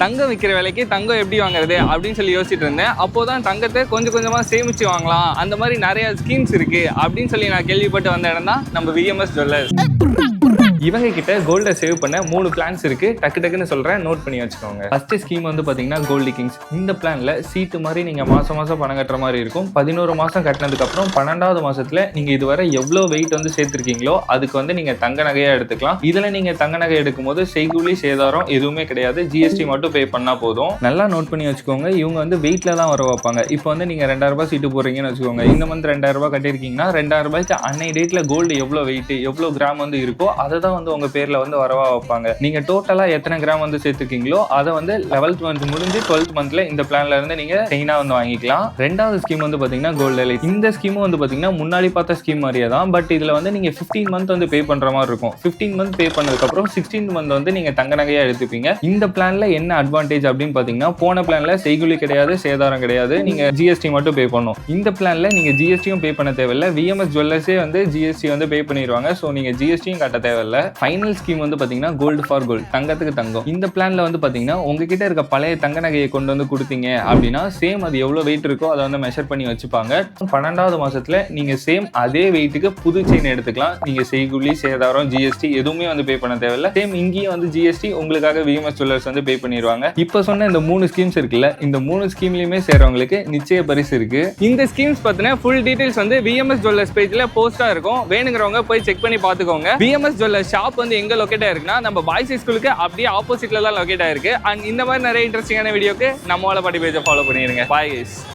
தங்கம் விற்கிற விலைக்கு தங்கம் எப்படி வாங்குறது அப்படின்னு சொல்லி யோசிச்சுட்டு இருந்தேன். அப்போதான் தங்கத்தை கொஞ்சம் கொஞ்சமா சேமிச்சு வாங்கலாம், அந்த மாதிரி நிறைய ஸ்கீம்ஸ் இருக்கு அப்படின்னு சொல்லி நான் கேள்விப்பட்டு வந்த இடம் தான் நம்ம விஎம்எஸ் ஜுவல்லர்ஸ். இவங்க கிட்ட கோல்டை சேவ் பண்ண 3 பிளான்ஸ் இருக்கு. டக்குன்னு சொல்றேன், நோட் பண்ணி வச்சுக்கோங்க. ஃபர்ஸ்ட் ஸ்கீம் வந்து பாத்தீங்கன்னா கோல்டு கிங்ஸ். இந்த பிளான்ல சீட்டு மாதிரி நீங்க மாசம் மாசம் பணம் கட்டுற மாதிரி இருக்கும். 11 மாசம் கட்டினதுக்கு அப்புறம் 12வது மாசத்துல நீங்க இதுவரை எவ்வளவு வெயிட் வந்து சேர்த்திருக்கீங்களோ அதுக்கு வந்து நீங்க தங்க நகையா எடுத்துக்கலாம். இதுல நீங்க தங்க நகை எடுக்கும் போது செய்கூலி சேதாரம் எதுவுமே கிடையாது, ஜிஎஸ்டி மட்டும் பே பண்ணா போதும். நல்லா நோட் பண்ணி வச்சுக்கோங்க. இவங்க வந்து வெயிட்ல தான் வர வைப்பாங்க. இப்போ வந்து நீங்க 2000 ரூபாய் சீட்டு போறீங்கன்னு வச்சுக்கோங்க. இந்த மந்த் 2000 ரூபாய் கட்டிருக்கீங்கன்னா 2000 ரூபாய்க்கு அன்னை டேட்ல கோல்டு எவ்வளவு வெயிட் எவ்வளவு கிராம் வந்து இருக்கோ அதை தான் வந்து உங்க பேர்ல வந்து வரவா வைப்பாங்க. நீங்க டோட்டலா எத்தனை கிராம் வந்து சேர்த்துக்கீங்களோ அதை வந்து 11th மந்த் முடிஞ்சு 12th மந்த்ல இந்த பிளான்ல இருந்து நீங்க செயினா வந்து வாங்கிக்கலாம். ரெண்டாவது ஸ்கீம் வந்து பாத்தீங்கன்னா கோல்டு எலைட். இந்த ஸ்கீம் வந்து பாத்தீங்கன்னா முன்னாடி பார்த்த ஸ்கீம் மாதிரியே தான், பட் இதுல வந்து நீங்க 15 மந்த் வந்து பே பண்ற மாதிரி இருக்கும். 15 மந்த் பே பண்ணதுக்கு அப்புறம் 16th மந்த் வந்து நீங்க தங்க நகையா எடுத்துப்பீங்க. இந்த பிளான்ல என்ன அட்வான்டேஜ் அப்படின்னு பாத்தீங்கன்னா, போன பிளான்ல செய்கூலி கிடையாது, சேதாரம் கிடையாது, நீங்க ஜிஎஸ்டி மட்டும் பே பண்ணணும். இந்த பிளான்ல நீங்க ஜிஎஸ்டியும் பே பண்ண தேவையில்லை. விஎம்எஸ் ஜுவல்லர்ஸே வந்து ஜிஎஸ்டி வந்து பே பண்ணிடுவாங்க. ஸோ நீங்க ஜிஎஸ்டியும் கட்ட தேவையில்லை. ஃபைனல் ஸ்கீம் வந்து பாத்தீங்கன்னா கோல்டு ஃபார் கோல்டு, தங்கத்துக்கு தங்கம். இந்த பிளான்ல வந்து பாத்தீங்கன்னா உங்ககிட்ட இருக்க பழைய தங்க நகையை கொண்டு வந்து கொடுத்தீங்க அப்படின்னா சேம் அது எவ்வளவு வெயிட் இருக்கோ அதை வந்து மெஷர் பண்ணி வச்சுப்பாங்க. 12வது மாசத்துல நீங்க சேம் அதே வெயிட்டுக்கு புது செயின் எடுத்துக்கலாம். நீங்க செய்கூலி சேதாரம் ஜிஎஸ்டி எதுவுமே வந்து பே பண்ண தேவையில்லை. சேம் இங்கேயும் வந்து ஜிஎஸ்டி உங்களுக்காக விஎம்எஸ் ஜுவல்லர்ஸ் வந்து பே பண்ணிடுவாங்க. இப்போ சொன்ன இந்த 3 ஸ்கீம்ஸ் இருக்குல்ல, இந்த 3 ஸ்கீம்லயுமே சேர்றவங்களுக்கு நிச்சய பரிசு இருக்கு. இந்த ஸ்கீம்ஸ் பத்தின ஃபுல் டீடைல்ஸ் வந்து விஎம்எஸ் ஜுவல்லர்ஸ் பேஜ்ல போஸ்டா இருக்கும். வேணுங்கிறவங்க போய் செக் பண்ணி பாத்துக்கோங்க. விஎம்எஸ் ஜுவல்லர்ஸ் ஷாப் வந்து எங்க லொகேட் ஆயிருக்குன்னா நம்ம பாய்ஸ் ஸ்கூலுக்கு அப்படியே ஆப்போசிட்ல தான் லொகேட் ஆயிருக்கு. அண்ட் இந்த மாதிரி நிறைய இன்ட்ரெஸ்டிங்கான வீடியோக்கு நம்ம வாழப்பாடி பேஜை ஃபாலோ பண்ணிருங்க. Bye guys.